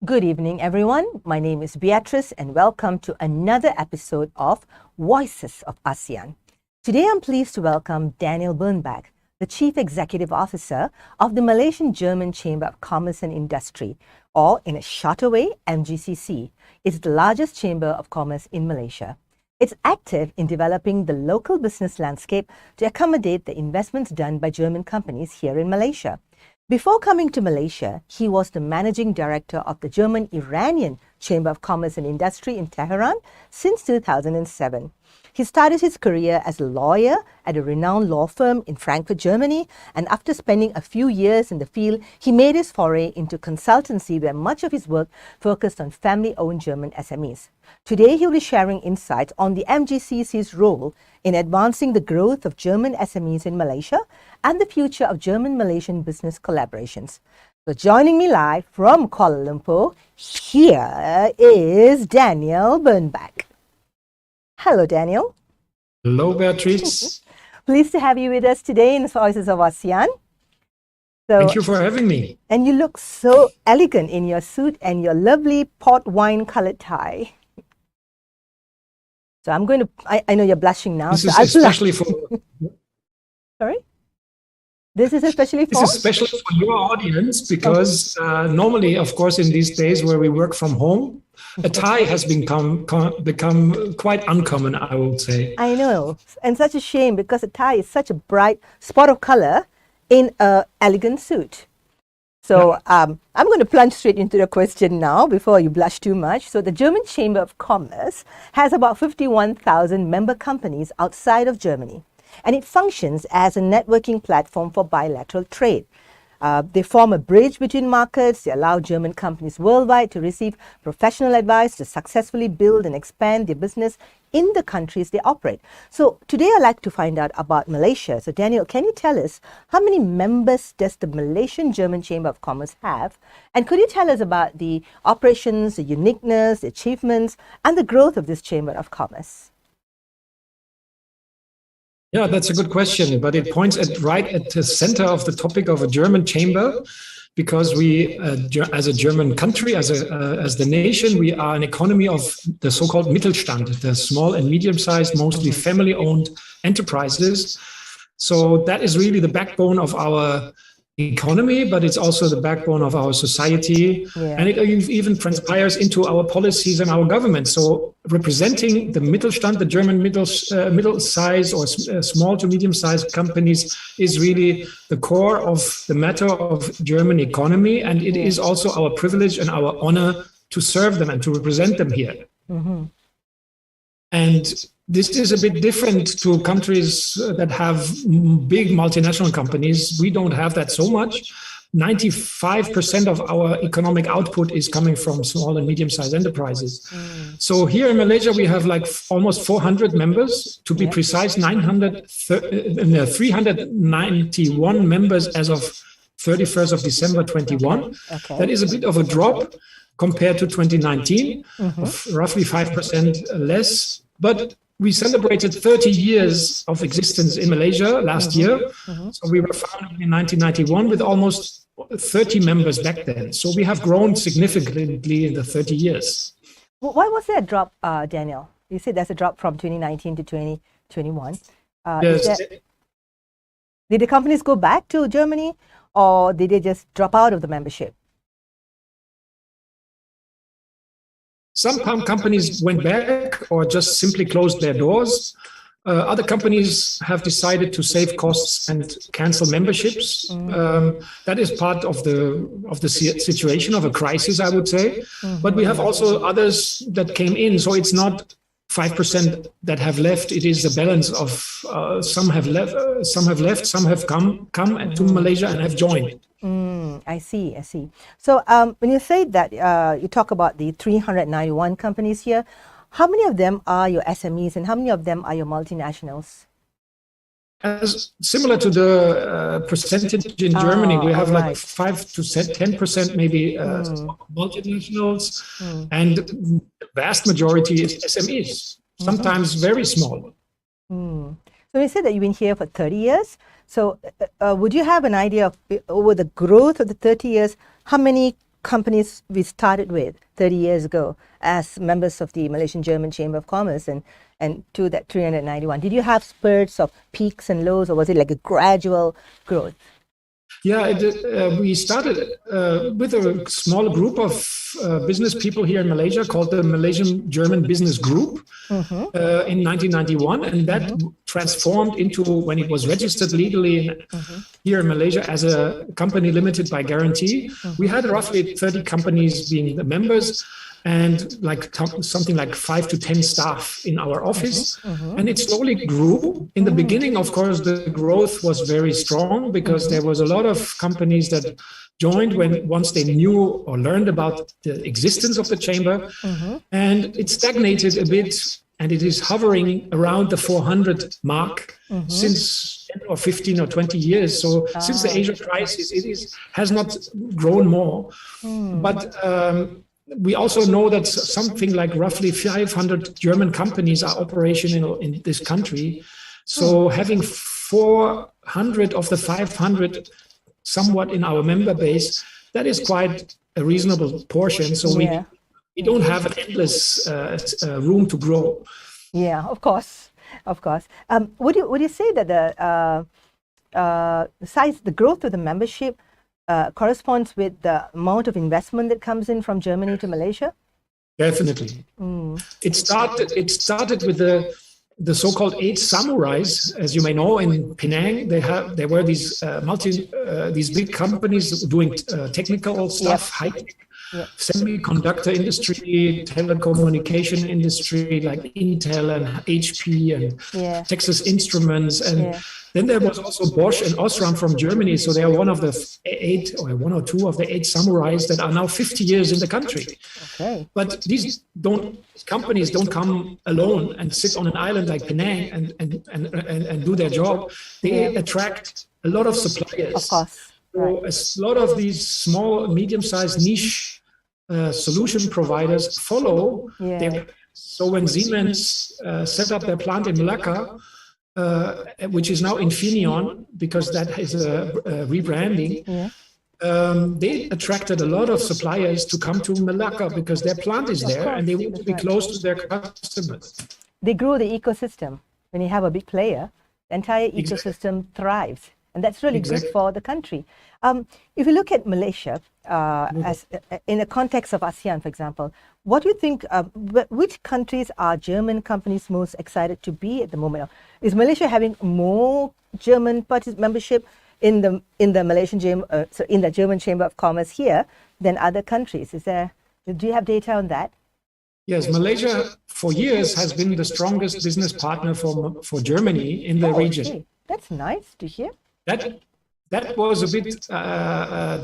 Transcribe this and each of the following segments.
Good evening, everyone. My name is Beatrice, and welcome to another episode of VoiceS of ASEAN. Today, I'm pleased to welcome Daniel Bernbeck, the Chief Executive Officer of the Malaysian-German Chamber of Commerce and Industry, or in a shorter way, MGCC. It's the largest chamber of commerce in Malaysia. It's active in developing the local business landscape to accommodate the investments done by German companies here in Malaysia. Before coming to Malaysia, he was the managing director of the German-Iranian Chamber of Commerce and Industry in Tehran since 2007. He started his career as a lawyer at a renowned law firm in Frankfurt, Germany, and after spending a few years in the field, he made his foray into consultancy where much of his work focused on family-owned German SMEs. Today, he will be sharing insights on the MGCC's role in advancing the growth of German SMEs in Malaysia and the future of German-Malaysian business collaborations. So joining me live from Kuala Lumpur, here is Daniel Bernbeck. Hello, Daniel. Hello, Beatrice. Pleased to have you with us today in VoiceS of ASEAN. Thank you for having me. And you look so elegant in your suit and your lovely port wine colored tie. So I'm going to, I know you're blushing now. This so is especially for... Sorry? This is especially for? This is especially for your audience because normally, of course, in these days where we work from home, a tie has become quite uncommon, I would say. I know. And such a shame because a tie is such a bright spot of color in an elegant suit. So I'm going to plunge straight into the question now before you blush too much. So the German Chamber of Commerce has about 51,000 member companies outside of Germany, and it functions as a networking platform for bilateral trade. They form a bridge between markets. They allow German companies worldwide to receive professional advice to successfully build and expand their business in the countries they operate. So today I'd like to find out about Malaysia. So Daniel, can you tell us how many members does the Malaysian-German Chamber of Commerce have? And could you tell us about the operations, the uniqueness, the achievements, and the growth of this Chamber of Commerce? Yeah, that's a good question, but it points right at the center of the topic of a German chamber, because we, as a German country, as the nation, we are an economy of the so-called Mittelstand, the small and medium-sized, mostly family-owned enterprises. So that is really the backbone of our economy, but it's also the backbone of our society, and it even transpires into our policies and our government. So representing the Mittelstand, the German middle size or small to medium sized companies, is really the core of the matter of German economy, and it is also our privilege and our honor to serve them and to represent them here. And this is a bit different to countries that have big multinational companies. We don't have that so much. 95% of our economic output is coming from small and medium-sized enterprises. So here in Malaysia, we have like almost 400 members. To be precise, 391 members as of 31st of December 21. That is a bit of a drop compared to 2019, of roughly 5% less. But we celebrated 30 years of existence in Malaysia last year. So we were founded in 1991 with almost 30 members back then. So we have grown significantly in the 30 years. Why was there a drop, Daniel? You said there's a drop from 2019 to 2021. Yes. Did the companies go back to Germany, or did they just drop out of the membership? Some companies went back or just simply closed their doors. Other companies have decided to save costs and cancel memberships. That is part of the situation of a crisis, I would say. But we have also others that came in, so it's not 5% that have left. It is a balance of some have left, some have come to Malaysia and have joined. I see. So when you say that, you talk about the 391 companies here, how many of them are your SMEs and how many of them are your multinationals? Similar to the percentage in Germany, we have like 5 to 10% maybe multinationals, and the vast majority is SMEs, sometimes very small. So you said that you've been here for 30 years. So would you have an idea of, over the growth of the 30 years, how many companies we started with 30 years ago as members of the Malaysian German Chamber of Commerce and to that 391? Did you have spurts of peaks and lows, or was it like a gradual growth? Yeah, we started with a small group of business people here in Malaysia called the Malaysian German Business Group in 1991, and that transformed into, when it was registered legally here in Malaysia as a company limited by guarantee. We had roughly 30 companies being the members, and like something like 5 to 10 staff in our office. And it slowly grew. In the beginning, of course, the growth was very strong because there was a lot of companies that joined once they knew or learned about the existence of the chamber. And it stagnated a bit, and it is hovering around the 400 mark since 10 or 15 or 20 years. So since the Asia crisis, has not grown more. But we also know that something like roughly 500 German companies are operational in this country. So having 400 of the 500 somewhat in our member base, that is quite a reasonable portion. So we don't have an endless room to grow. Yeah, of course. Would you say that the growth of the membership corresponds with the amount of investment that comes in from Germany to Malaysia? Definitely. It started with the so-called 8 samurais, as you may know, in Penang. There were these these big companies doing technical stuff, high-tech, semiconductor industry, telecommunication industry, like Intel and HP and Texas Instruments, and then there was also Bosch and Osram from Germany. So they are one of the 8 or 1 or 2 of the 8 samurais that are now 50 years in the country. Okay. But these companies don't come alone and sit on an island like Penang and do their job. They attract a lot of suppliers. Of course. So a lot of these small, medium-sized niche solution providers follow. So when Siemens set up their plant in Malacca, which is now Infineon, because that is a rebranding, they attracted a lot of suppliers to come to Malacca because their plant is there and they want to be close to their customers. They grow the ecosystem. When you have a big player, the entire ecosystem thrives. And that's really good for the country. If you look at Malaysia, as in the context of ASEAN, for example, what do you think, which countries are German companies most excited to be at the moment? Is Malaysia having more German membership in the Malaysian in the German Chamber of Commerce here than other countries? Do you have data on that? Yes, Malaysia for years has been the strongest business partner for Germany in the region. Okay. That's nice to hear. That was a bit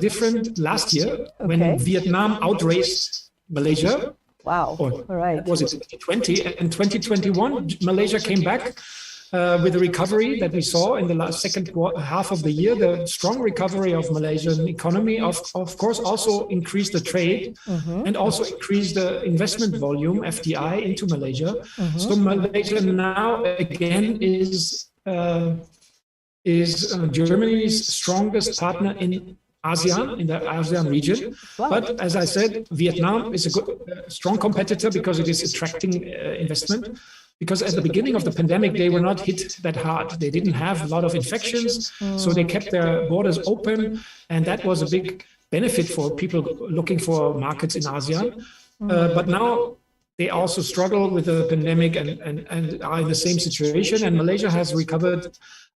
different last year when Vietnam outraced Malaysia. Wow. All right. Was it 2020? And 2021, Malaysia came back with the recovery that we saw in the second half of the year. The strong recovery of Malaysian economy, of course, also increased the trade and also increased the investment volume, FDI, into Malaysia. So Malaysia now again is Germany's strongest partner in ASEAN, in the ASEAN region. But as I said, Vietnam is a strong competitor because it is attracting investment. Because at the beginning of the pandemic, they were not hit that hard. They didn't have a lot of infections, so they kept their borders open. And that was a big benefit for people looking for markets in ASEAN. But now they also struggle with the pandemic and are in the same situation. And Malaysia has recovered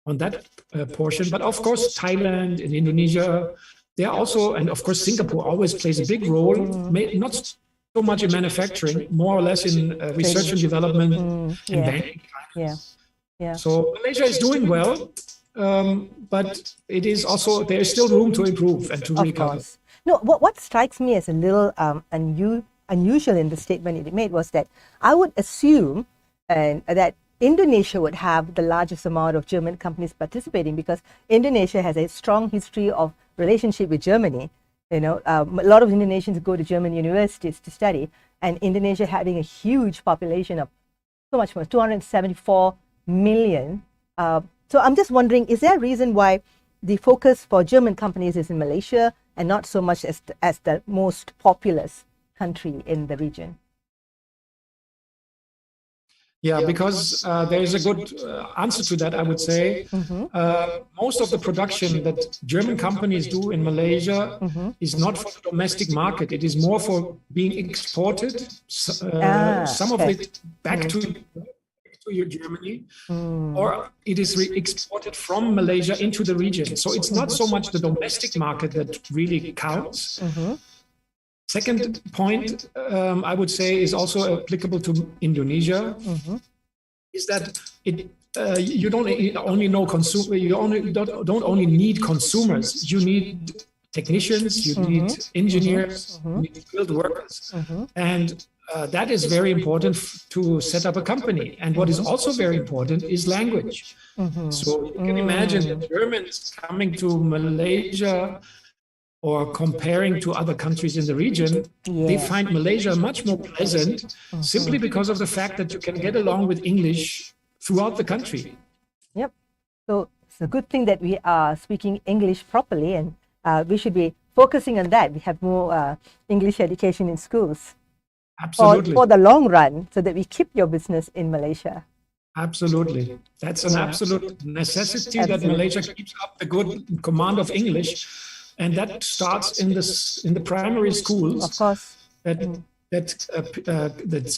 on that portion. But of course, Thailand and Indonesia, they are also, and of course, Singapore always plays a big role, not so much in manufacturing, more or less in research and development and banking. So Malaysia is doing well, but it is also, there is still room to improve and to recover. Course. No, what strikes me as a little unusual in the statement it made was that I would assume that Indonesia would have the largest amount of German companies participating because Indonesia has a strong history of relationship with Germany. You know, a lot of Indonesians go to German universities to study, and Indonesia having a huge population of so much more, 274 million. So I'm just wondering, is there a reason why the focus for German companies is in Malaysia and not so much as the most populous country in the region? Yeah, because there is a good answer to that, I would say. Most of the production that German companies do in Malaysia is not for the domestic market. It is more for being exported, some of it back to Germany, or it is exported from Malaysia into the region. So it's not so much the domestic market that really counts. Second point, I would say, is also applicable to Indonesia, is that you don't only know consumer. You don't only need consumers. You need technicians. You need engineers. You need skilled workers, and that is very important to set up a company. And what is also very important is language. So you can imagine that Germans coming to Malaysia, or comparing to other countries in the region, they find Malaysia much more pleasant simply because of the fact that you can get along with English throughout the country. Yep. So it's a good thing that we are speaking English properly, and we should be focusing on that. We have more English education in schools. Absolutely. For the long run, so that we keep your business in Malaysia. Absolutely. That's an absolute necessity that Malaysia keeps up the good command of English. And that starts in the primary schools. Of course. That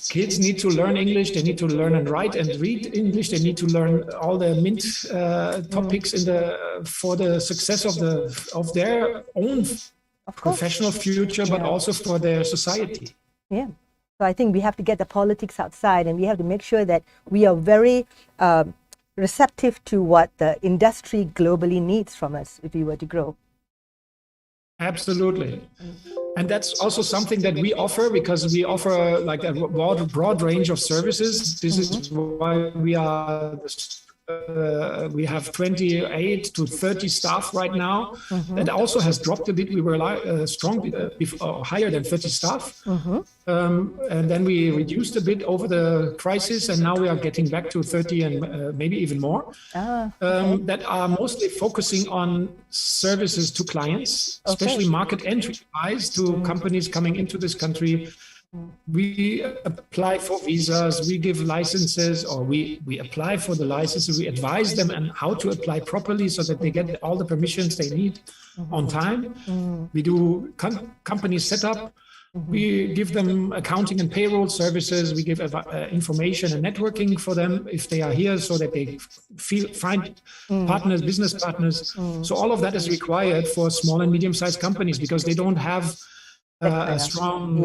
kids need to learn English. They need to learn and write and read English. They need to learn all the mint topics for the success of their own professional future, but also for their society. Yeah. So I think we have to get the politics outside, and we have to make sure that we are very receptive to what the industry globally needs from us if we were to grow. Absolutely. And that's also something that we offer, because we offer like a broad range of services. This is why we have 28 to 30 staff right now. That also has dropped a bit. We were higher than 30 staff. And then we reduced a bit over the crisis, and now we are getting back to 30 and maybe even more. That are mostly focusing on services to clients, especially market entry-wise to companies coming into this country. We apply for visas, we give licenses, or we apply for the licenses, we advise them on how to apply properly so that they get all the permissions they need on time. We do company setup, we give them accounting and payroll services, we give information and networking for them if they are here, so that they find partners, business partners. So all of that is required for small and medium-sized companies, because they don't have a strong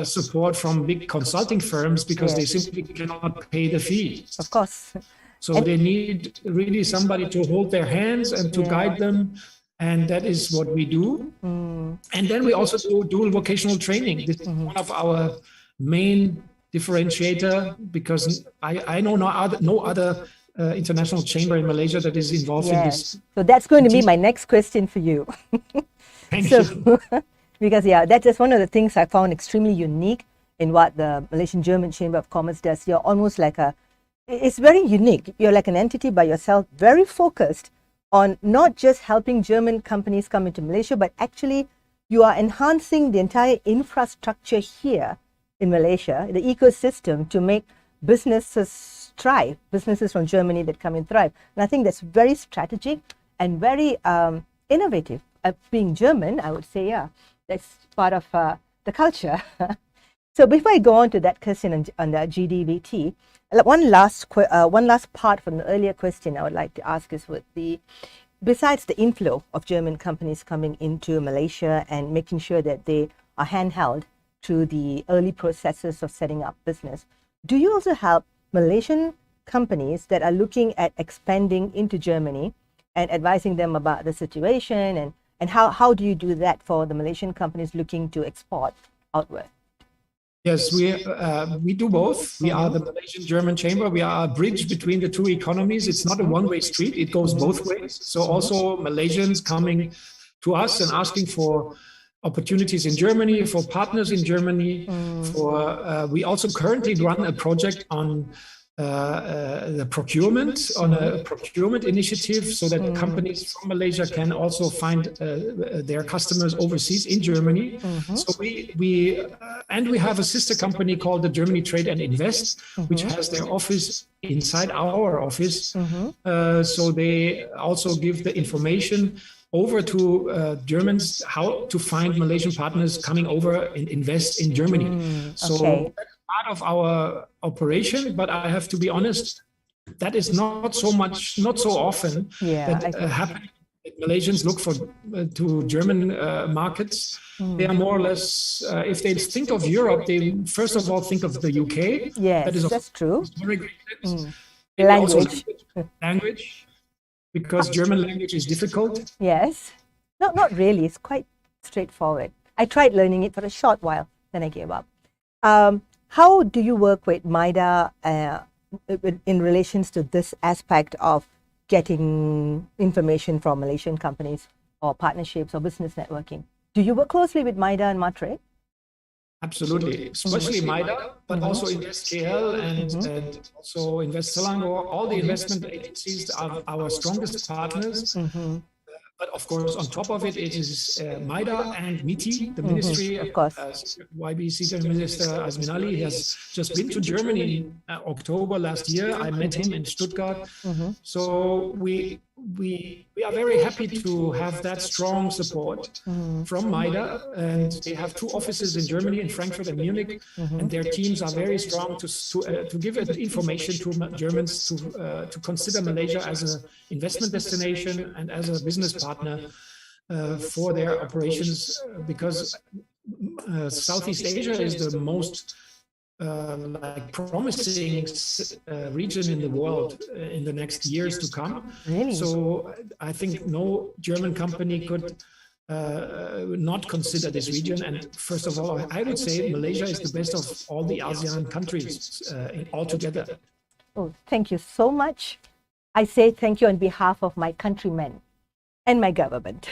support from big consulting firms, because they simply cannot pay the fees. Of course. So they need really somebody to hold their hands and to guide them. And that is what we do. And then we also do dual vocational training. This is one of our main differentiator, because I know no other international chamber in Malaysia that is involved in this. So that's going to be my next question for you. Thank you. Because that's just one of the things I found extremely unique in what the Malaysian German Chamber of Commerce does. You're almost like it's very unique. You're like an entity by yourself, very focused on not just helping German companies come into Malaysia, but actually you are enhancing the entire infrastructure here in Malaysia, the ecosystem, to make businesses thrive, businesses from Germany that come and thrive. And I think that's very strategic and very innovative. Being German, I would say, that's part of the culture. So before I go on to that question on the GDVT, one last part from the earlier question I would like to ask is besides the inflow of German companies coming into Malaysia and making sure that they are handheld through the early processes of setting up business, do you also help Malaysian companies that are looking at expanding into Germany and advising them about the situation, and how do you do that for the Malaysian companies looking to export outward? Yes, we do both. We are the Malaysian German Chamber. We are a bridge between the two economies. It's not a one-way street. It goes both ways. So also Malaysians coming to us and asking for opportunities in Germany, for partners in Germany. We also currently run a project on the procurement on a procurement initiative so that companies from Malaysia can also find their customers overseas in Germany. So we have a sister company called the Germany Trade and Invest, which has their office inside our office. So they also give the information over to Germans how to find Malaysian partners coming over and invest in Germany. So that's part of our operation, but I have to be honest, that is not so often that happening. Malaysians look for to German markets. They are more or less, if they think of Europe, they first of all think of the UK. Yes, that's true. Language. Because German language is difficult? Yes. No, not really. It's quite straightforward. I tried learning it for a short while, then I gave up. How do you work with Mida in relations to this aspect of getting information from Malaysian companies or partnerships or business networking? Do you work closely with Mida and Matre? Absolutely, especially Mida, but also Invest KL and also Invest Selangor. All the investment agencies are our strongest partners. But of course, on top of it, it is Mida and MITI, the ministry. Of course. YB Senior Minister Azmin Ali has just been to Germany in October last year. I met him in Stuttgart. So we are very happy to have that strong support from Mida, and they have 2 offices in Germany, in Frankfurt and Munich, and their teams are very strong to give information to Germans to consider Malaysia as an investment destination and as a business partner for their operations, because Southeast Asia is the most promising region in the world in the next years to come. Really? So I think no German company could not consider this region. And first of all, I would say Malaysia is the best of all the ASEAN countries altogether. Oh, thank you so much. I say thank you on behalf of my countrymen and my government.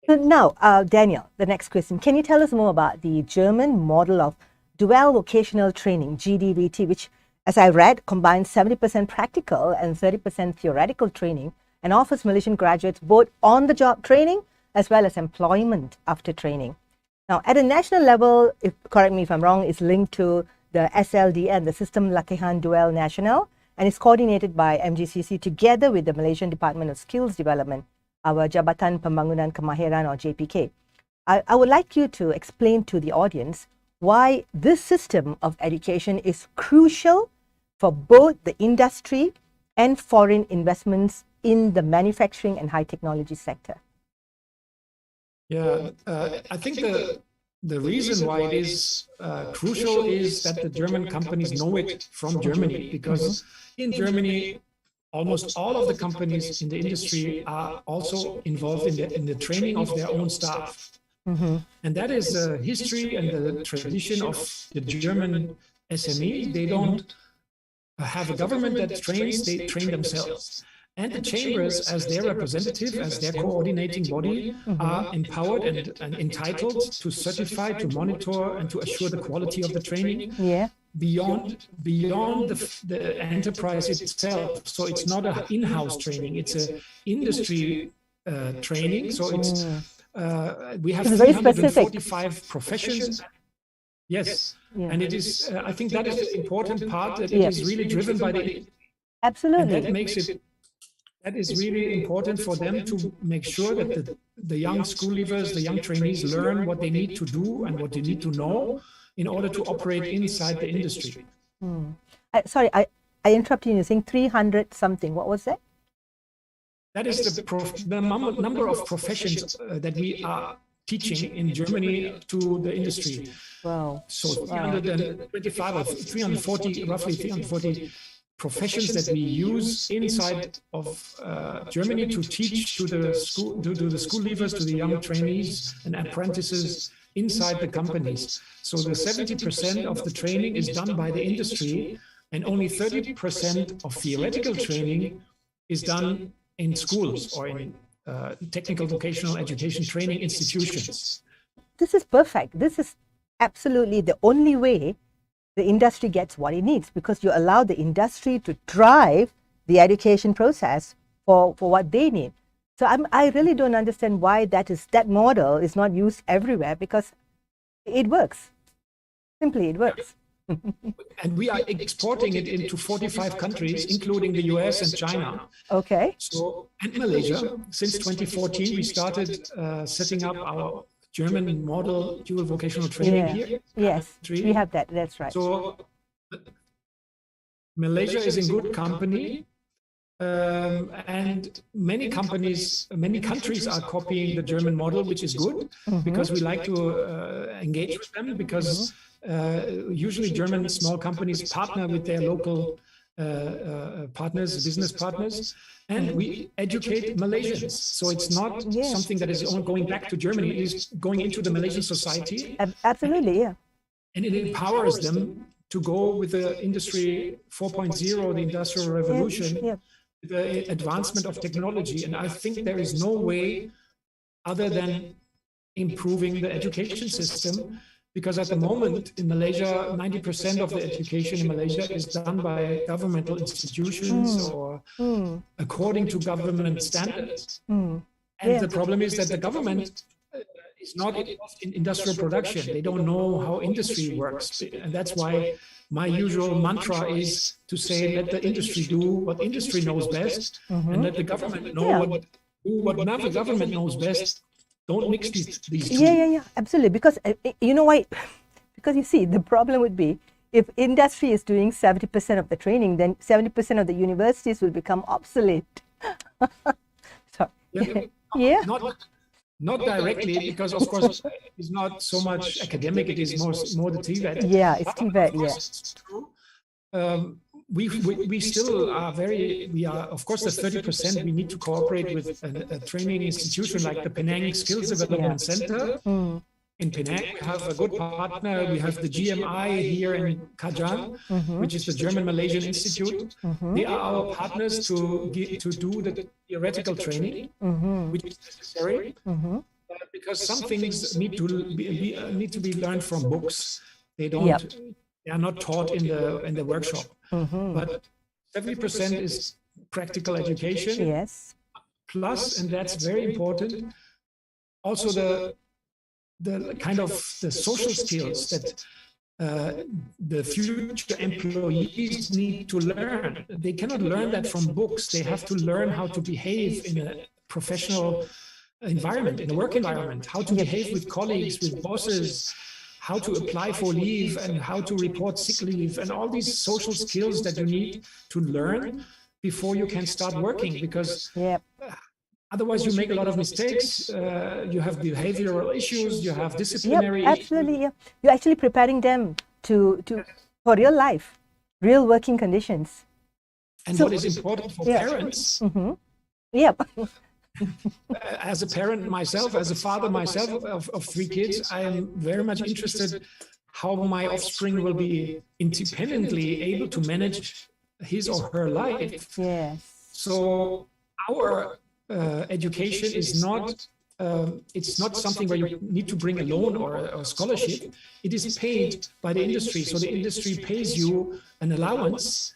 So now, Daniel, the next question. Can you tell us more about the German model of dual vocational training, GDVT, which, as I read, combines 70% practical and 30% theoretical training and offers Malaysian graduates both on-the-job training as well as employment after training. Now, at a national level, correct me if I'm wrong, it's linked to the SLDN, the System Latihan Dual Nasional, and is coordinated by MGCC together with the Malaysian Department of Skills Development, our Jabatan Pembangunan Kemahiran, or JPK. I would like you to explain to the audience why this system of education is crucial for both the industry and foreign investments in the manufacturing and high technology sector. Yeah, I think the reason why it is crucial is that the German companies know it from Germany, because in Germany, almost all of the companies in the industry are also involved in the training of their own staff. And that is the history and the tradition of the German SME. They don't have a government that trains, they train themselves. And the chambers, as their representative, as their coordinating body, are empowered and entitled to certify, to monitor, and to assure the quality of the training beyond the enterprise itself. So it's not an in-house training, it's an industry training. So it's we have 345 professions. Yes, and it is. I think that is the important part. That it is really driven by the. Absolutely. And that makes it. That is really important for them to make sure that the young school leavers, the young trainees, learn what they need to do and what they need to know in order to operate inside the industry. Sorry, I interrupted you. You're saying 300 something. What was that? That is the number of professions that we are teaching in Germany to the industry. Wow. So 325 or 340, roughly 340 professions that we use inside of Germany to teach to the school leavers, to the young trainees and apprentices inside the companies. So the 70% of the training is done by the industry, and only 30% of theoretical training is done in schools or in technical vocational education training institutions. This is perfect. This is absolutely the only way the industry gets what it needs, because you allow the industry to drive the education process for what they need. So I really don't understand why that model is not used everywhere, because it works. Simply, it works. And we are exporting it into 45 countries, including the US and China. Okay. So, and Malaysia. Since 2014, we started setting up our German model dual vocational training here. Yes, we have that. That's right. So Malaysia is in good company. And many countries are copying the German model, which is good, because we like to engage with them, because usually German small companies partner with their local partners, business partners, and we educate Malaysians. So it's not something that is going back to Germany, it is going into the Malaysian society. Absolutely, yeah. And it empowers them to go with the Industry 4.0, the Industrial Revolution, the advancement of technology. And I think there is no way other than improving the education system, because at the moment in Malaysia, 90% of the education in Malaysia is done by governmental institutions or according to government standards. And the problem is that the government is not in industrial production. They don't know how industry works. And that's why my usual mantra is to say, let the industry do what industry knows best, and let the government know what the government knows best. Don't mix these two. Yeah, absolutely. Because you know why? Because you see, the problem would be, if industry is doing 70% of the training, then 70% of the universities will become obsolete. Sorry. Yeah. Not directly, because of course it's not so much academic, it is more the TVET. Yeah, it's TVET, it's true. We still are of course the 30% we need to cooperate with a training institution like the Penang Skills Development Center. In Penang, we have a good partner. We have the GMI here in Kajang, which is the German-Malaysian Institute. They are our partners to do the theoretical training, which is necessary, because some things need to be learned from books. They are not taught in the workshop. But 70% is practical education. Yes. Plus, and that's very important, also the kind of the social skills that the future employees need to learn. They cannot learn that from books. They have to learn how to behave in a professional environment, in a work environment, how to behave with colleagues, with bosses, how to apply for leave and how to report sick leave, and all these social skills that you need to learn before you can start working, because otherwise you make a lot of mistakes. You have behavioral issues, you have disciplinary issues. Absolutely, You're actually preparing them for real life, real working conditions. And what is important for parents, as a parent myself, as a father myself of 3 kids, I am very much interested how my offspring will be independently able to manage his or her life. Yes. So our education is not, it's not something where you need to bring a loan or a scholarship. It is paid by the industry. So the industry pays you an allowance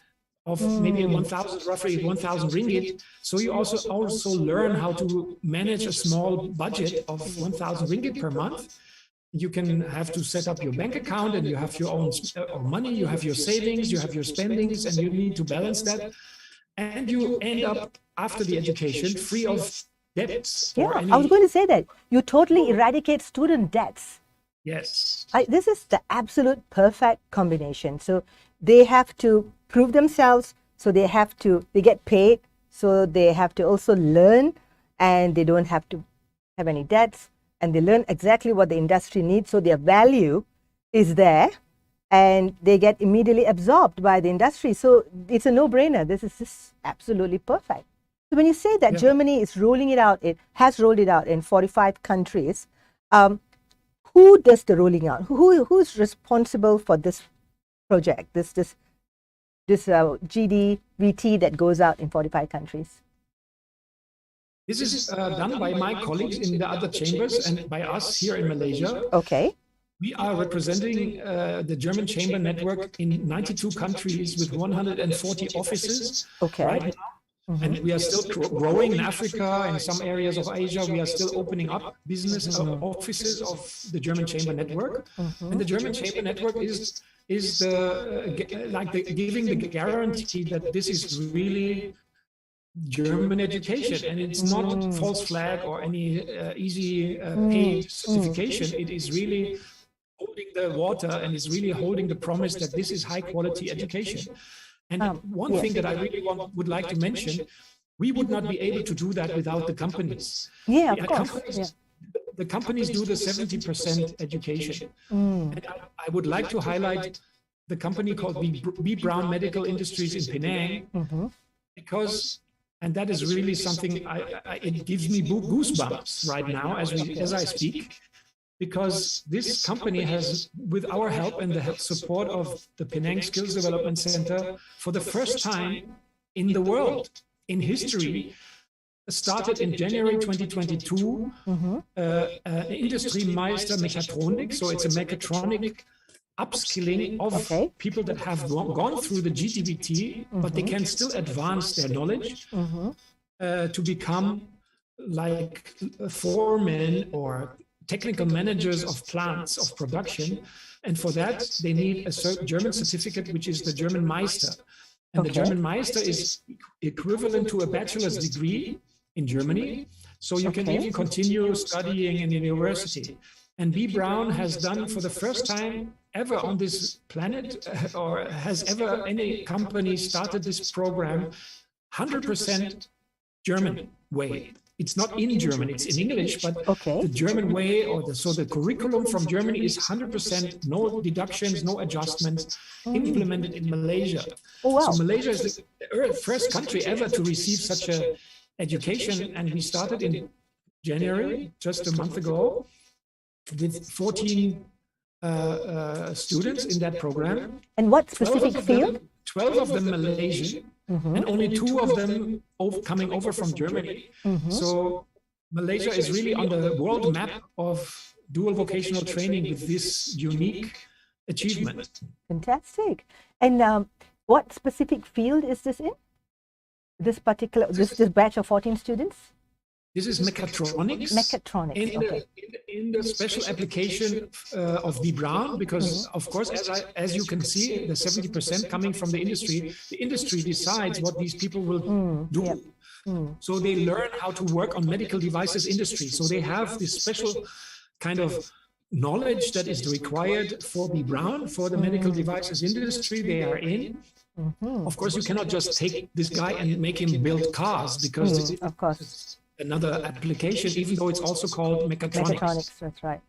of maybe roughly 1,000 ringgit. So you also learn how to manage a small budget of 1,000 ringgit per month. You can have to set up your bank account, and you have your own money, you have your savings, you have your spendings, and you need to balance that. And you end up, after the education, free of debts. I was going to say that. You totally eradicate student debts. Yes. This is the absolute perfect combination. So they have to prove themselves, so they get paid, so they have to also learn, and they don't have to have any debts, and they learn exactly what the industry needs, so their value is there, and they get immediately absorbed by the industry. So it's a no-brainer. This is just absolutely perfect. So when you say that Germany is rolling it out, it has rolled it out in 45 countries, who does the rolling out? Who's responsible for this project, this GDVT that goes out in 45 countries? This is done by my colleagues in the other chambers and by us here in Malaysia. Okay. We are representing the German Chamber Network in 92 countries with 140 offices right now. And we are still growing in Africa, in some areas of Asia. We are still opening up business offices of the German Chamber Network. And the German Chamber Network is giving the guarantee that this is really German education, and it's not false flag or any easy paid certification. It is really holding the water and is really holding the promise that this is high quality education. And one thing that I really would like to mention, we would not be able to do that without the companies. Yeah, of course. The companies do the 70% education. And I would like to highlight the company called B. Brown Medical Industries in Penang, because, and that is really something, it gives me goosebumps right now as I speak, because this company has, with our help and the support of the Penang Skills Development Center, for the first time in the world, in history, started in January 2022, Industry Meister Mechatronics. So it's a mechatronic upskilling of people that have gone through the GTVT, but they can still advance their knowledge to become like foremen or technical managers of plants of production. And for that, they need a certain German certificate, which is the German Meister. And the German Meister is equivalent to a bachelor's degree in Germany. So you can even continue studying in university. And B. Brown has done for the first time ever on this planet, or has ever any company started this program, 100% German way. It's not in German, it's in English, but the German way, so the curriculum from Germany is 100%, no deductions, no adjustments, implemented in Malaysia. So Malaysia is the first country ever to receive such an education, and we started in January, just a month ago, with 14 students in that program. And what specific field? 12 of them Malaysian, and only 2 of them coming over from Germany. So Malaysia is really on the world map of dual vocational training with this unique achievement. Fantastic. And what specific field is this in? This batch of 14 students? This is mechatronics. Mechatronics. In the special application of B. Brown, because of course, as you can see, the 70% coming from the industry decides what these people will do. So they learn how to work on medical devices industry. So they have this special kind of knowledge that is required for B. Brown, for the medical devices industry they are in. Of course, you cannot just take this guy and make him build cars, because of course, another application, even though it's also called mechatronics. Mechatronics, that's right.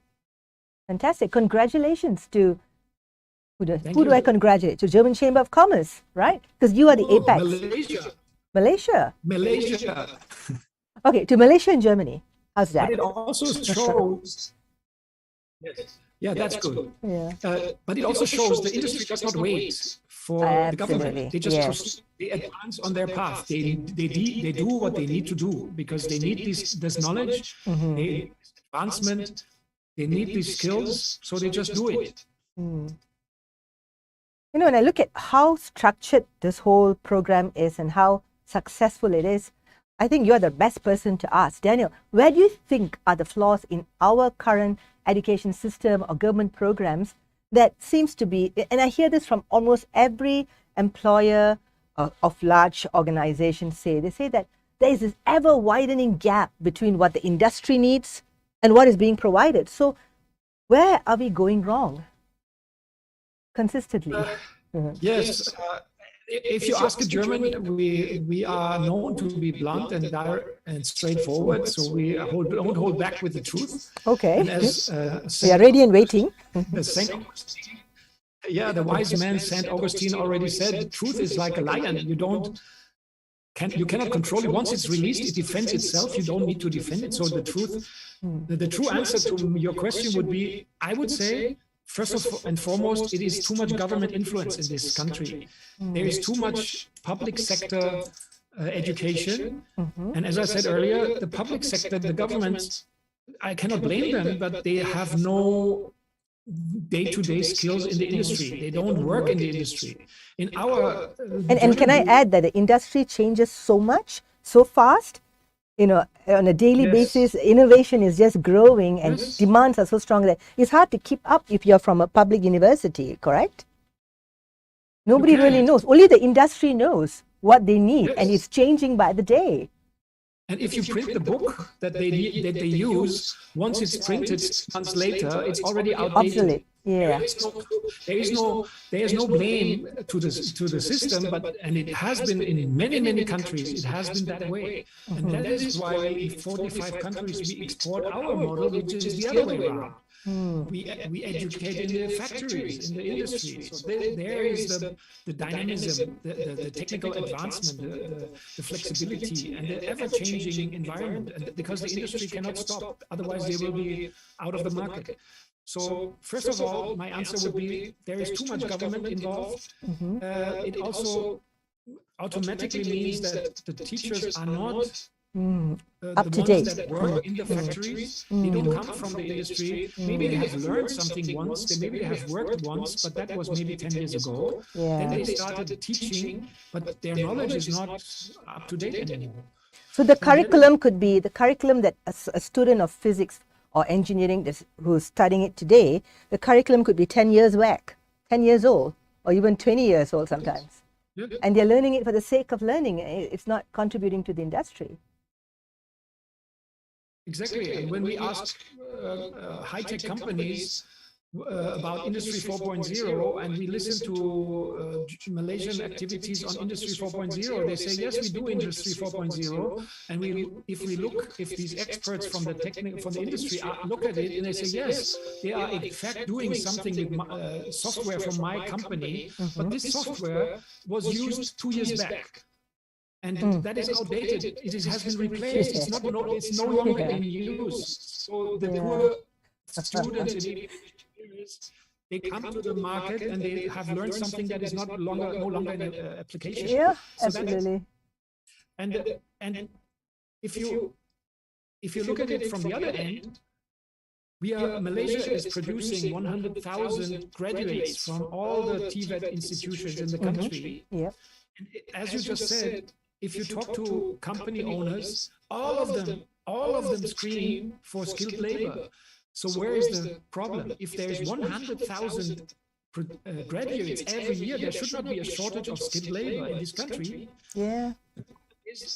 Fantastic. Congratulations to, who do I congratulate? To German Chamber of Commerce, right? Because you are the apex. Malaysia. Okay, to Malaysia and Germany. How's that? But it also shows... Yeah, that's good. But it also shows the industry does not wait for the government. They just they advance on their path. They do what they need to do, because they need this knowledge, advancement, they need these skills, so they just do it. You know, when I look at how structured this whole program is and how successful it is, I think you're the best person to ask. Daniel, where do you think are the flaws in our current education system or government programs that seems to be, and I hear this from almost every employer of large organizations they say that there is this ever widening gap between what the industry needs and what is being provided. So where are we going wrong consistently? Yes. If you ask a German, we are known to be blunt and direct and straightforward, so we don't hold back with the truth. Okay. And as we are ready and waiting. The wise man Saint Augustine already said, truth is like a lion. You cannot control it. Once it's released, it defends itself. You don't need to defend it. So the true answer to your question would be, I would say, first and foremost, it is too much government influence in this country. There is too much public sector education. And as I said earlier, the public sector, the government, I cannot blame them, but they have no day-to-day skills in the industry. They don't work in the industry. In our and can I add that the industry changes so much, so fast? You know, on a daily basis, innovation is just growing, and demands are so strong that it's hard to keep up if you're from a public university, correct? Nobody really knows. Only the industry knows what they need, and it's changing by the day. And if you print the book that they use, once it's printed months later, it's already outdated. Obsolete. Yeah. There is no blame to the system, and it has been in many countries. It has been that way, and that is why in 45 countries we export our model, which is the other way around. We educate in the factories, in the industry. So there is the dynamism, the technical advancement, the flexibility, and the ever-changing environment. And because the industry cannot stop, otherwise they will be out of the market. So first of all, my answer would be there is too much government involved. It also automatically means that the teachers are not up to date. That work in the factories. They don't come from the industry. Maybe they have learned something once, maybe they have worked once, but that was maybe 10 years ago. Then they started teaching, but their knowledge is not up to date anymore. So the curriculum could be the curriculum that a student of physics or engineering who's studying it today, the curriculum could be 10 years back, 10 years old, or even 20 years old sometimes. And they're learning it for the sake of learning. It's not contributing to the industry. Exactly. And when we ask high-tech companies about Industry 4.0, and we listen to Malaysian activities on Industry 4.0, they say, yes, we do Industry 4.0. And if these experts from the industry look at it, and they say, yes, they are in fact doing something with software from my company, but this software was used 2 years back. And that is outdated. It has been replaced. It's no longer in use. So the poor students and engineers, they come to the market and they have learned something that is no longer in application. Yeah, so absolutely. And if you look at it from the other end, Malaysia is producing 100,000 graduates from all the TVET institutions in the country. Yeah. And as you just said, if you talk to company owners, all of them scream for skilled labor. So where is the problem? If there is 100,000 graduates every year, there should not be a shortage of skilled labor in this country. Yeah.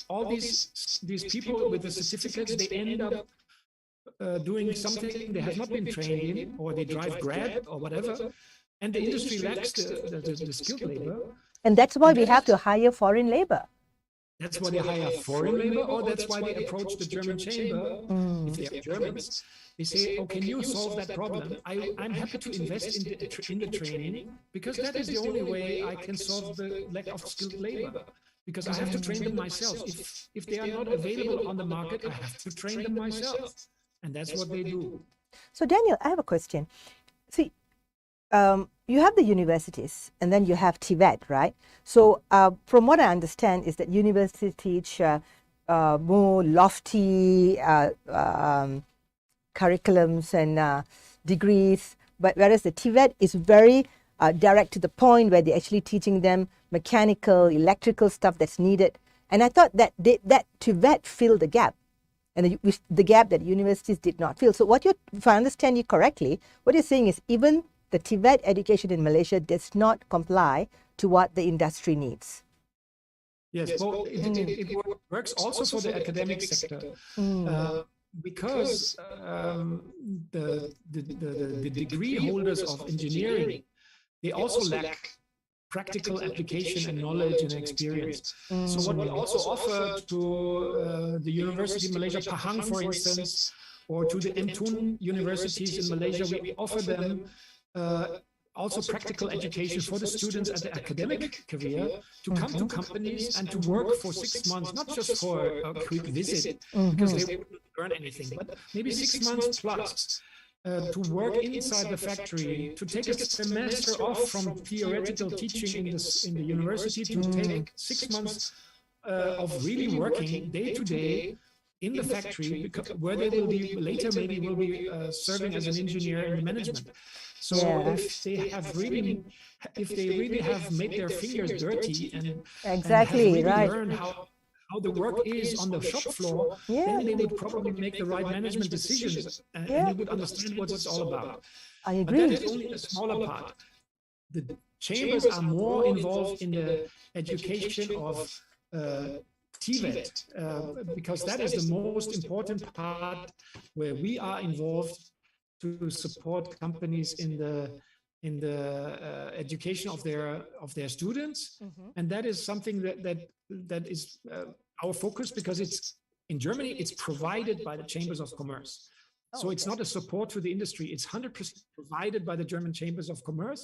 All these people with the certificates, they end up doing something they have not been trained in, or they drive Grab or whatever, and the industry lacks the skilled labor. And that's why we have to hire foreign labor. That's why they hire foreign labor, or that's why they approach the German chamber, if they are Germans. They say, oh, can you solve that problem? I'm happy to invest in the training, because that is the only way I can solve the lack of skilled labor. Because I have to train them myself. If they are not available on the market, I have to train them myself. And that's what they do. So Daniel, I have a question. See, you have the universities, and then you have TVET, right? So from what I understand is that universities teach more lofty curriculums and degrees, but whereas the TVET is very direct to the point, where they're actually teaching them mechanical, electrical stuff that's needed. And I thought that that TVET filled the gap, and the gap that universities did not fill. So if I understand you correctly, what you're saying is even the TVET education in Malaysia does not comply to what the industry needs. Yes, well, it works also for the academic sector, because the degree holders of engineering, they also lack practical application and knowledge and experience. So what we also offer to the University in Malaysia, Pahang, for instance, or to the M2 universities in Malaysia, we offer them also practical education for the students at the academic career to come to companies and to work for 6 months, not just for a quick visit, because they wouldn't learn anything, but maybe 6 months plus to work inside the factory, to take a semester off from theoretical teaching in the university, to take 6 months of really working day to day in the factory, where they will be later maybe will be serving as an engineer in the management. So if they really have made their fingers dirty and have really learned how the work is on the shop floor, then they would probably make the right management decisions, and they would understand what it's all about. I agree. But that is only a smaller part. The chambers are more involved in the education of TVET, because that is the most important part where we are involved to support companies in the education of their students, and that is something that is our focus, because it's in Germany, it's provided by the chambers of commerce. So it's not a support to the industry, it's 100% provided by the German chambers of commerce.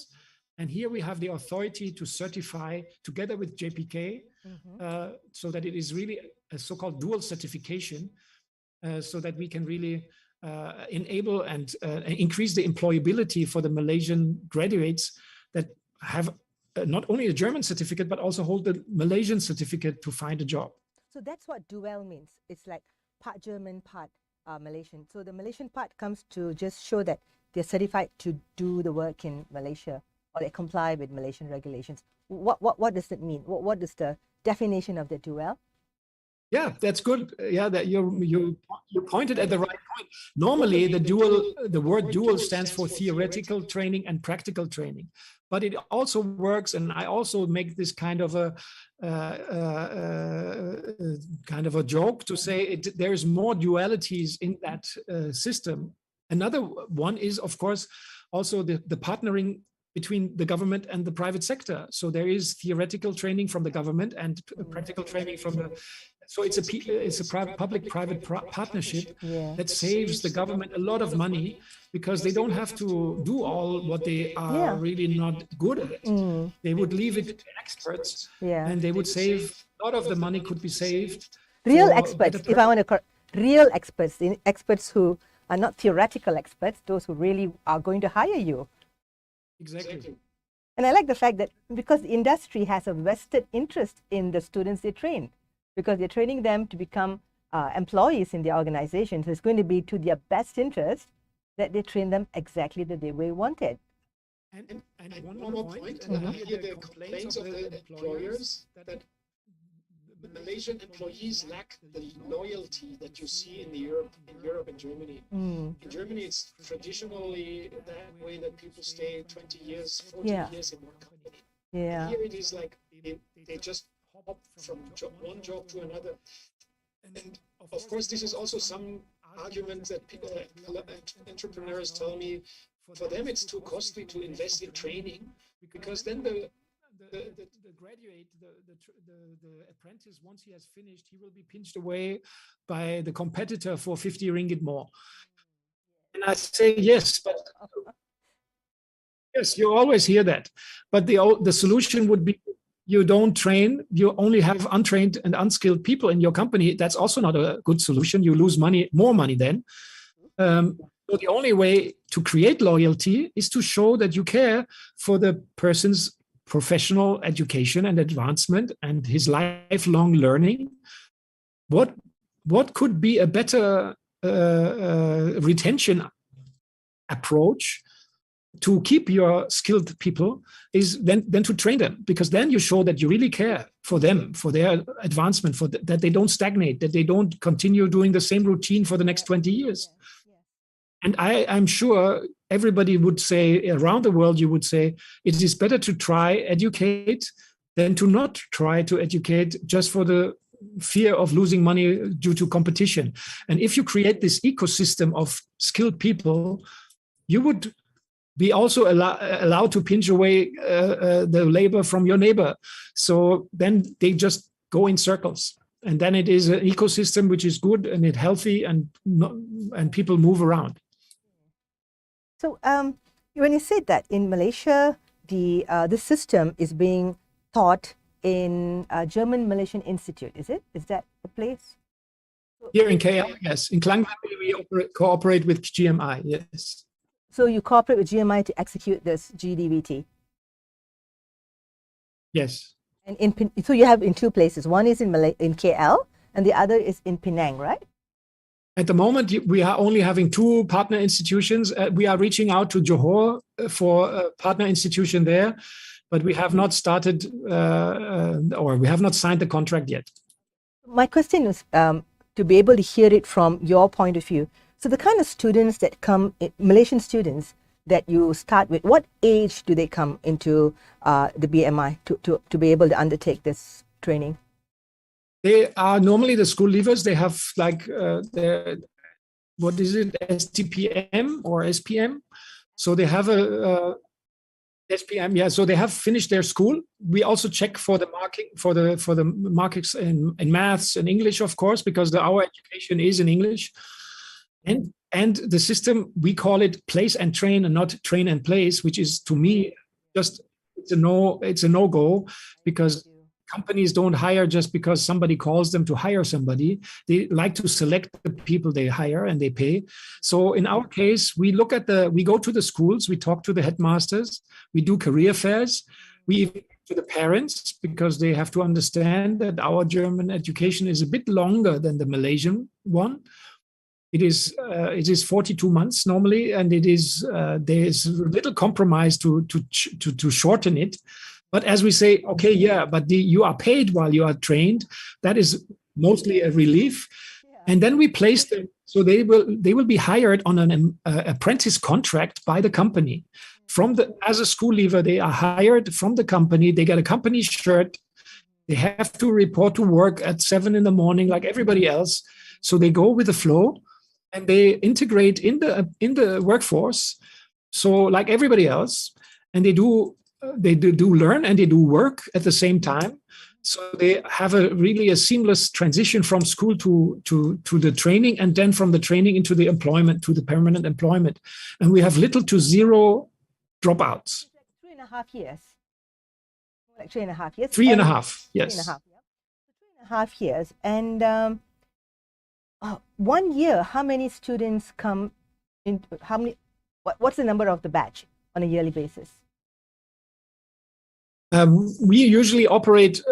And here we have the authority to certify together with JPK, so that it is really a so-called dual certification, so that we can really enable and increase the employability for the Malaysian graduates that have not only a German certificate, but also hold the Malaysian certificate to find a job. So that's what dual means. It's like part German, part Malaysian. So the Malaysian part comes to just show that they're certified to do the work in Malaysia, or they comply with Malaysian regulations. What does that mean? What is the definition of the dual? Yeah, that's good. Yeah, that you pointed at the right point. Normally, the word dual stands for theoretical training and practical training, but it also works. And I also make this kind of a joke to say there is more dualities in that system. Another one is, of course, also the partnering between the government and the private sector. So there is theoretical training from the government and practical training from the. So it's a public-private partnership that saves the government a lot of money, because they don't have to do all what they are really not good at. They would leave it to experts, and they would save a lot of the money could be saved. Real experts, if I want to real experts, experts who are not theoretical experts, those who really are going to hire you. Exactly. And I like the fact that because the industry has a vested interest in the students they train, because they're training them to become employees in the organization. So it's going to be to their best interest that they train them exactly the way we wanted. And one more point, and I hear the complaints of the employers that the Malaysian employees lack the loyalty that you see in Europe and Germany. In Germany, it's traditionally that way that people stay 20 years, 40 years in one company. Here it is like they just hop from one job to another. And of course, this is also some argument that entrepreneurs tell me, for them it's too costly to invest in training, because then the graduate, the apprentice, once he has finished, he will be pinched away by the competitor for 50 ringgit more. And I say, yes, but yes, you always hear that. But the solution would be, you don't train, you only have untrained and unskilled people in your company. That's also not a good solution. You lose more money then. So the only way to create loyalty is to show that you care for the person's professional education and advancement and his lifelong learning. What could be a better retention approach to keep your skilled people is then to train them, because then you show that you really care for them, for their advancement, that they don't stagnate, that they don't continue doing the same routine for the next 20 years. And I'm sure everybody would say, around the world, you would say, it is better to try educate than to not try to educate just for the fear of losing money due to competition. And if you create this ecosystem of skilled people, you would be also allowed to pinch away the labor from your neighbor. So then they just go in circles. And then it is an ecosystem which is good and it's healthy, and people move around. So when you said that in Malaysia, this system is being taught in German Malaysian Institute, is it? Is that the place? Here in KL, yes. In Klang Valley, we cooperate with GMI, yes. So you cooperate with GMI to execute this GDVT? Yes. And so you have in two places. One is in KL, and the other is in Penang, right? At the moment, we are only having 2 partner institutions. We are reaching out to Johor for a partner institution there, but we have not started or we have not signed the contract yet. My question is to be able to hear it from your point of view. So the kind of students that come, Malaysian students that you start with, what age do they come into the BMI to be able to undertake this training? They are normally the school leavers. They have like what is it, STPM or SPM? So they have a SPM, yeah. So they have finished their school. We also check for the marking for the marks in maths and English, of course, because our education is in English. And the system, we call it place and train and not train and place, which is to me just it's a no-go, because companies don't hire just because somebody calls them to hire somebody. They like to select the people they hire and they pay. So in our case, we go to the schools, we talk to the headmasters, we do career fairs, we even to the parents, because they have to understand that our German education is a bit longer than the Malaysian one. It is 42 months normally, and there is little compromise to shorten it. But as we say, okay, yeah, but you are paid while you are trained. That is mostly a relief. Yeah. And then we place them, so they will be hired on an apprentice contract by the company. As a school leaver, they are hired from the company. They get a company shirt. They have to report to work at 7 in the morning, like everybody else. So they go with the flow, and they integrate in the workforce. So like everybody else, and they do learn and they do work at the same time. So they have really a seamless transition from school to the training, and then from the training into the employment, to the permanent employment. And we have little to zero dropouts. 3.5 years. Like 3.5 years. 3.5, yes. 3.5, yeah. 3.5 years. And 1 year, how many students come in? What's the number of the batch on a yearly basis? We usually operate,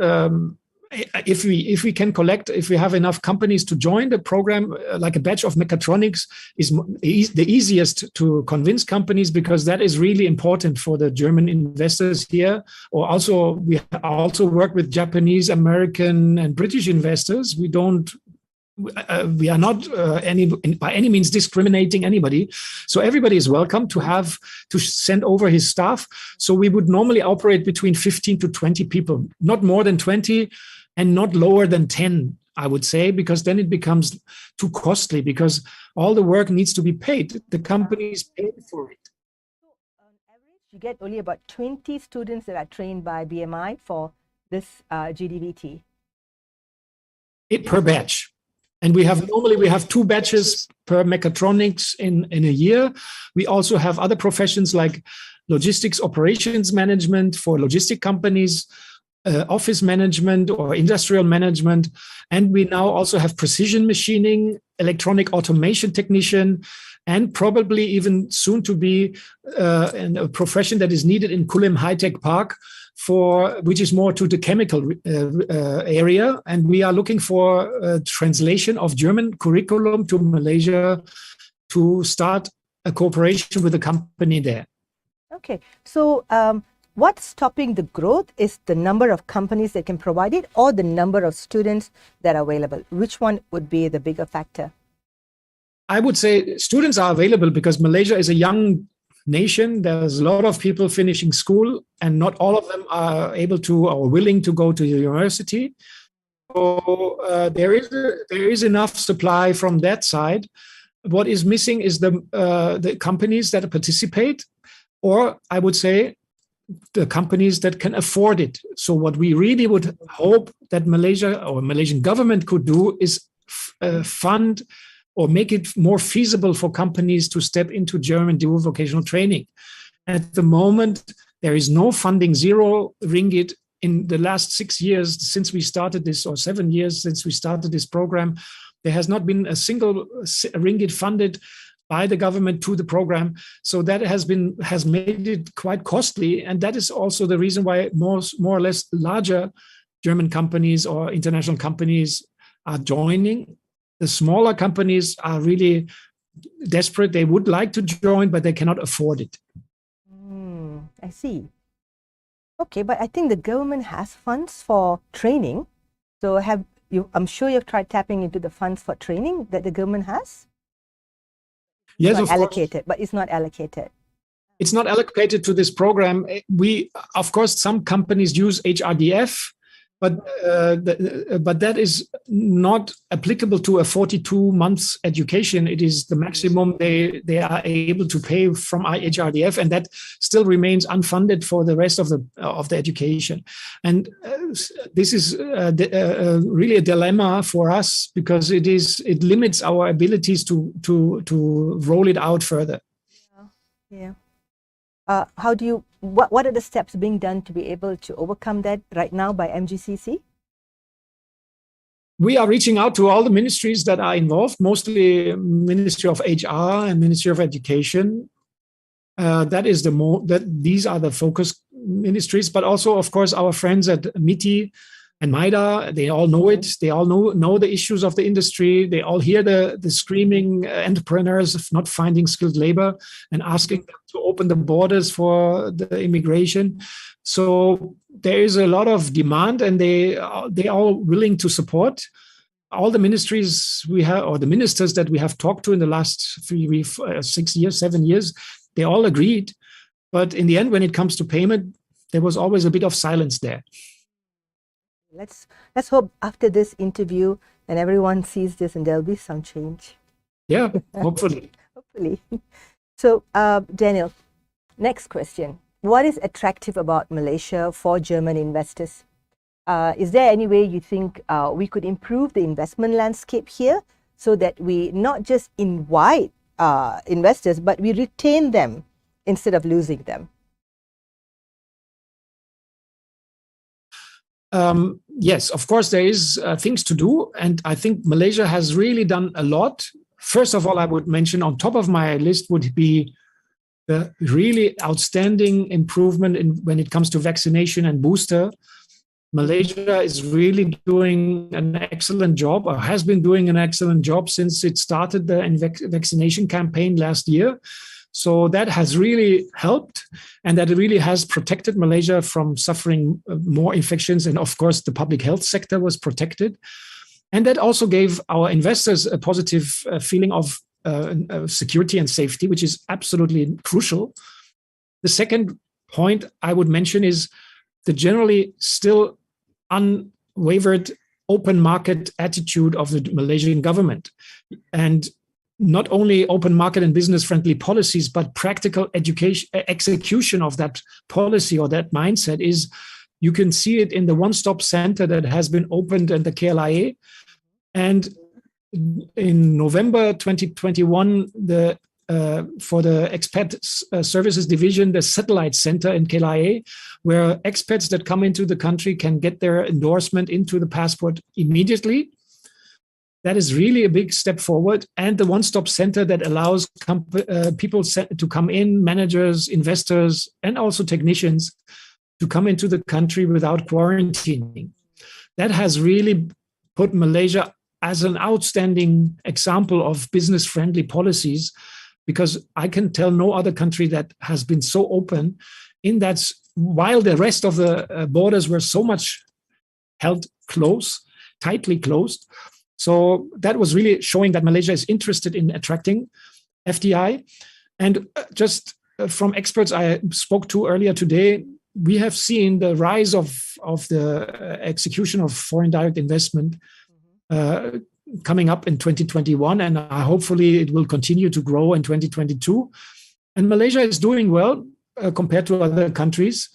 if we can collect, if we have enough companies to join the program, like a batch of Mechatronics is the easiest to convince companies, because that is really important for the German investors here. Or also, we also work with Japanese, American, and British investors. We are not by any means discriminating anybody. So everybody is welcome to send over his staff. So we would normally operate between 15 to 20 people, not more than 20 and not lower than 10, I would say, because then it becomes too costly, because all the work needs to be paid. The companies pay for it. So on average, you get only about 20 students that are trained by BMI for this GDVT? Per batch. And we have 2 batches per Mechatronics in a year. We also have other professions like logistics operations management for logistic companies, office management or industrial management. And we now also have precision machining, electronic automation technician, and probably even soon to be a profession that is needed in Kulim High Tech Park, which is more to the chemical area. And we are looking for a translation of German curriculum to Malaysia to start a cooperation with a company there. Okay, so what's stopping the growth? Is the number of companies that can provide it, or the number of students that are available? Which one would be the bigger factor? I would say students are available because Malaysia is a young nation. There's a lot of people finishing school, and not all of them are able to or willing to go to university. So there is enough supply from that side. What is missing is the companies that participate, or I would say the companies that can afford it. So what we really would hope that Malaysia or Malaysian government could do is fund or make it more feasible for companies to step into German dual vocational training. At the moment, there is no funding, 0 ringgit in the last 6 years since we started this, or 7 years since we started this program. There has not been a single ringgit funded by the government to the program. So that has made it quite costly. And that is also the reason why more or less larger German companies or international companies are joining. the smaller companies are really desperate. They would like to join, but they cannot afford it. I see. Okay, but I think the government has funds for training. So I'm sure you've tried tapping into the funds for training that the government has? Yes, not of course. allocated, but it's not allocated. It's not allocated to this program. Of course, some companies use HRDF, but that is not applicable to a 42 months education. It is the maximum they are able to pay from HRDF, and that still remains unfunded for the rest of the education. And this is really a dilemma for us, because it limits our abilities to roll it out further. Yeah. What are the steps being done to be able to overcome that right now by MGCC? We are reaching out to all the ministries that are involved, mostly Ministry of HR and Ministry of Education. These are the focus ministries, but also, of course, our friends at Mida and Mida. They all know it. They all know the issues of the industry. They all hear the screaming entrepreneurs of not finding skilled labor and asking them to open the borders for the immigration. So there is a lot of demand, and they are all willing to support. All the ministries we have, or the ministers that we have talked to in the last 6 years, 7 years, they all agreed. But in the end, when it comes to payment, there was always a bit of silence there. Let's hope after this interview and everyone sees this and there'll be some change. Yeah, hopefully. Hopefully. So, Daniel, next question. What is attractive about Malaysia for German investors? Is there any way you think we could improve the investment landscape here so that we not just invite investors, but we retain them instead of losing them? Yes, of course, there is things to do. And I think Malaysia has really done a lot. First of all, I would mention on top of my list would be the really outstanding improvement when it comes to vaccination and booster. Malaysia is really doing an excellent job, or has been doing an excellent job since it started the vaccination campaign last year. So that has really helped, and that really has protected Malaysia from suffering more infections. And of course, the public health sector was protected. And that also gave our investors a positive feeling of security and safety, which is absolutely crucial. The second point I would mention is the generally still unwavered open market attitude of the Malaysian government. And not only open market and business-friendly policies, but practical execution of that policy or that mindset is, you can see it in the one-stop center that has been opened at the KLIA. And in November 2021, for the expat services division, the satellite center in KLIA, where expats that come into the country can get their endorsement into the passport immediately. That is really a big step forward. And the one-stop center that allows people to come in, managers, investors, and also technicians to come into the country without quarantining. That has really put Malaysia as an outstanding example of business-friendly policies, because I can tell no other country that has been so open in that, while the rest of the borders were so much held close, tightly closed. So that was really showing that Malaysia is interested in attracting FDI. And just from experts I spoke to earlier today, we have seen the rise of the execution of foreign direct investment coming up in 2021, and hopefully it will continue to grow in 2022. And Malaysia is doing well compared to other countries.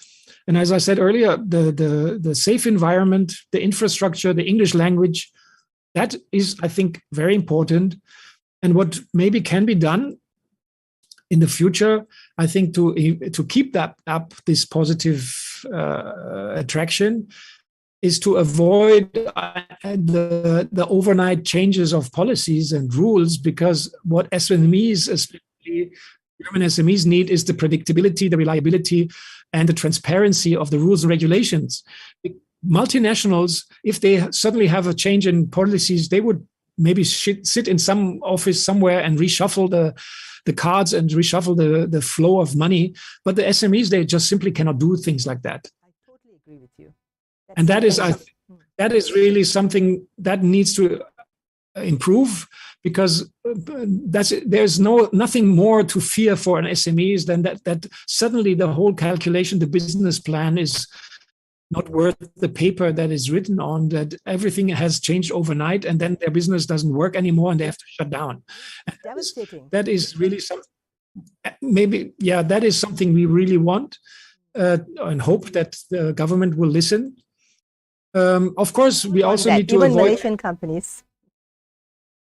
And as I said earlier, the safe environment, the infrastructure, the English language, that is, I think, very important. And what maybe can be done in the future, I think, to keep that up, this positive attraction, is to avoid the overnight changes of policies and rules, because what SMEs, especially German SMEs, need is the predictability, the reliability, and the transparency of the rules and regulations. Multinationals, if they suddenly have a change in policies, they would maybe sit in some office somewhere and reshuffle the cards and reshuffle the flow of money. But the SMEs, they just simply cannot do things like that. I totally agree with you. And that is really something that needs to improve, because there's nothing more to fear for an SMEs than that suddenly the whole calculation, the business plan is not worth the paper that is written on, that everything has changed overnight and then their business doesn't work anymore and they have to shut down. Devastating. That is really something, maybe, that is something we really want, and hope that the government will listen. Of course, we also need to avoid Malaysian companies.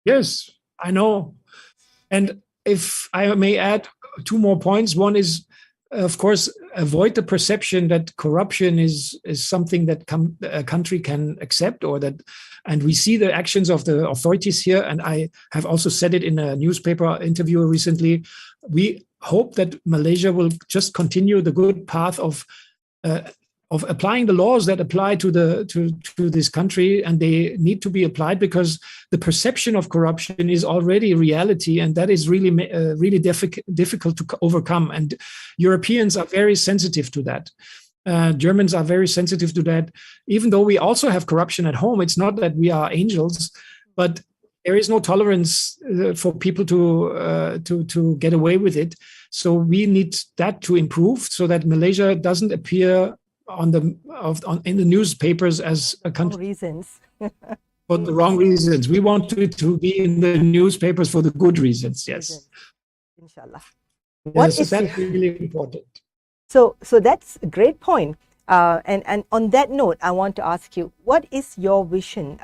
Yes, I know. And if I may add 2 more points, one is, of course, avoid the perception that corruption is something that a country can accept, and we see the actions of the authorities here. And I have also said it in a newspaper interview recently. We hope that Malaysia will just continue the good path of applying the laws that apply to this country, and they need to be applied because the perception of corruption is already reality, and that is really difficult to overcome. And Europeans are very sensitive to that. Germans are very sensitive to that. Even though we also have corruption at home, it's not that we are angels, but there is no tolerance for people to get away with it. So we need that to improve so that Malaysia doesn't appear in the newspapers as a country reasons. For the wrong reasons. We want it to be in the newspapers for the good reasons. Yes. Inshallah. Yes, that's really important. So that's a great point. And on that note, I want to ask you, what is your vision,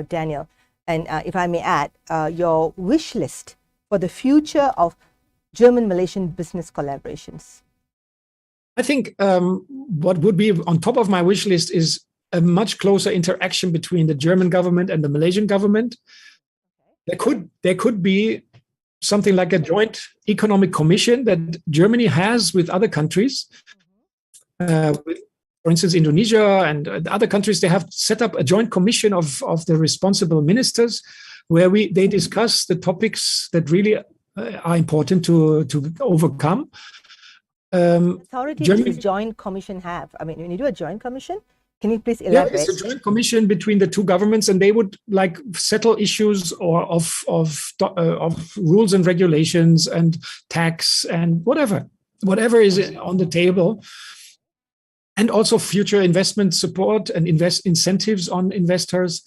Daniel? And if I may add, your wish list for the future of German-Malaysian business collaborations? I think what would be on top of my wish list is a much closer interaction between the German government and the Malaysian government. There could be something like a joint economic commission that Germany has with other countries. For instance, Indonesia and other countries, they have set up a joint commission of the responsible ministers where they discuss the topics that really are important to overcome. Authority does this joint commission have? I mean, when you do a joint commission, can you please elaborate? Yeah, it's a joint commission between the 2 governments, and they would settle issues or of rules and regulations and tax and whatever is on the table, and also future investment support and incentives on investors.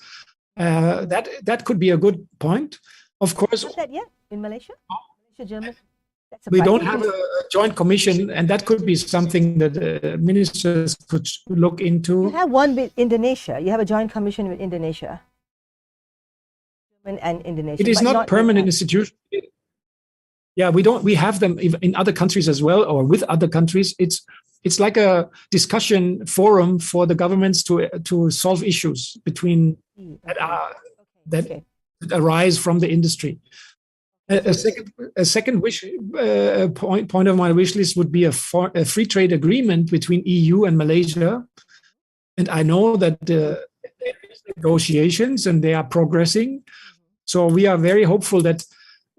That could be a good point. Of course. Is that yet in Malaysia? German. We don't have a joint commission, and that could be something that ministers could look into. You have one with Indonesia. You have a joint commission with Indonesia. And Indonesia. It is not permanent institution. Yeah, we have them in other countries as well, or with other countries. It's like a discussion forum for the governments to solve issues that arise from the industry. A second point of my wish list would be a free trade agreement between EU and Malaysia. And I know that there is negotiations and they are progressing. So we are very hopeful that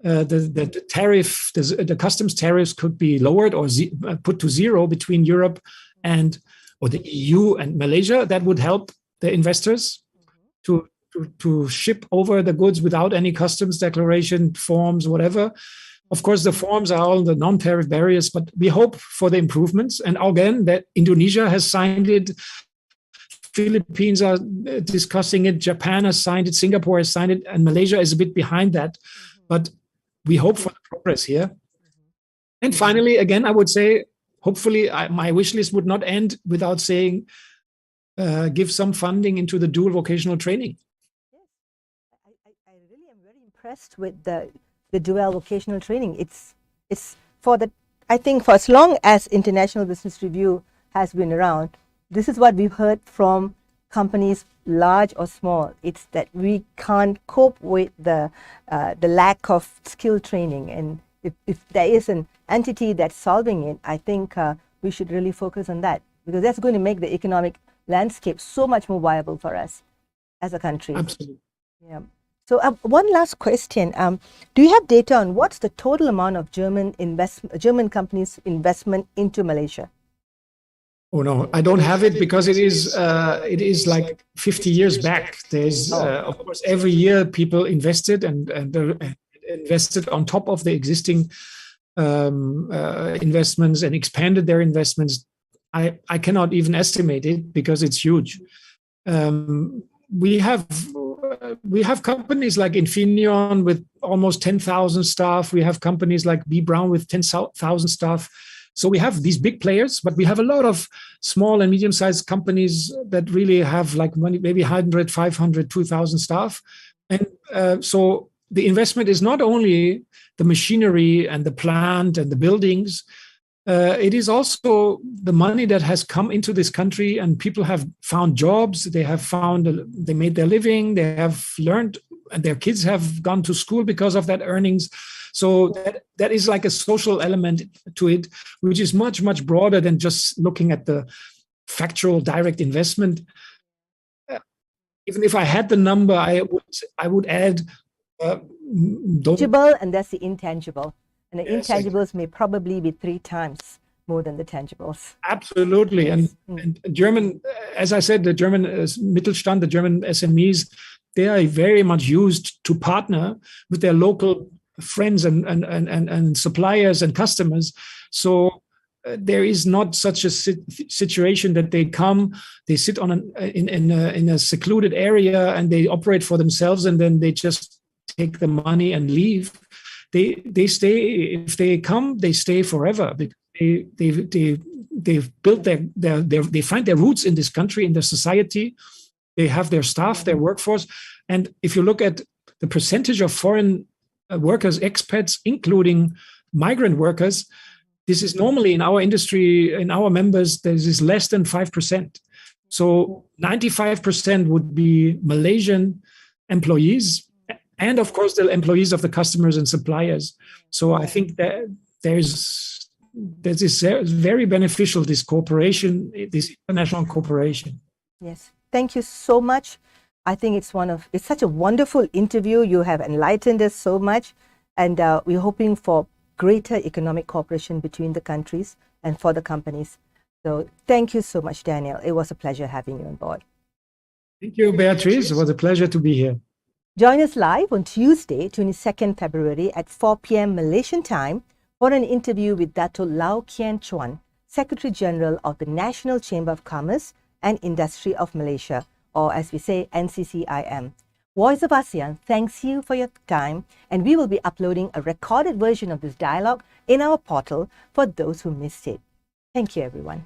the customs tariffs could be lowered or put to 0 between Europe or the EU and Malaysia. That would help the investors to ship over the goods without any customs declaration forms, whatever. Of course, the forms are all the non-tariff barriers, but we hope for the improvements. And again, that Indonesia has signed it, Philippines are discussing it, Japan has signed it, Singapore has signed it, and Malaysia is a bit behind that. But we hope for the progress here. And finally, again, I would say, hopefully, my wish list would not end without saying, give some funding into the dual vocational training. I really am very impressed with the dual vocational training. It's for I think for as long as International Business Review has been around, this is what we've heard from companies, large or small. It's that we can't cope with the lack of skill training. And if there is an entity that's solving it, I think we should really focus on that, because that's going to make the economic landscape so much more viable for us as a country. Absolutely. Yeah. So one last question. Do you have data on what's the total amount of German companies' investment into Malaysia? Oh no, I don't have it because it is like 50 years back. There's of course every year people invested and invested on top of the existing investments and expanded their investments. I cannot even estimate it because it's huge. We have companies like Infineon with almost 10,000 staff. We have companies like B. Brown with 10,000 staff. So we have these big players, but we have a lot of small and medium-sized companies that really have like maybe 100, 500, 2,000 staff. And so the investment is not only the machinery and the plant and the buildings, it is also the money that has come into this country, and people have found jobs, they made their living, they have learned, and their kids have gone to school because of that earnings. So that is like a social element to it, which is much, much broader than just looking at the factual direct investment. Even if I had the number, I would add tangible, and that's the intangible. And the Yes, intangibles may probably be 3 times more than the tangibles. Absolutely. Yes. And German, as I said, the German Mittelstand, the German SMEs, they are very much used to partner with their local friends and suppliers and customers. So there is not such a situation that they sit in a secluded area and they operate for themselves and then they just take the money and leave. They stay. If they come, they stay forever. They've built they find their roots in this country, in their society. They have their staff, their workforce. And if you look at the percentage of foreign workers, expats, including migrant workers, this is normally in our industry, in our members, this is less than 5%. So 95% would be Malaysian employees, and of course the employees of the customers and suppliers. So I think that there's this very beneficial, this cooperation, this international cooperation. Yes, thank you so much. I think it's such a wonderful interview. You have enlightened us so much, and we're hoping for greater economic cooperation between the countries and for the companies. So thank you so much, Daniel. It was a pleasure having you on board. Thank you, Beatrice. It was a pleasure to be here. Join us live on Tuesday, 22nd February at 4 p.m. Malaysian time for an interview with Dato Lau Kian Chuan, Secretary General of the National Chamber of Commerce and Industry of Malaysia, or as we say, NCCIM. Voice of ASEAN thanks you for your time, and we will be uploading a recorded version of this dialogue in our portal for those who missed it. Thank you, everyone.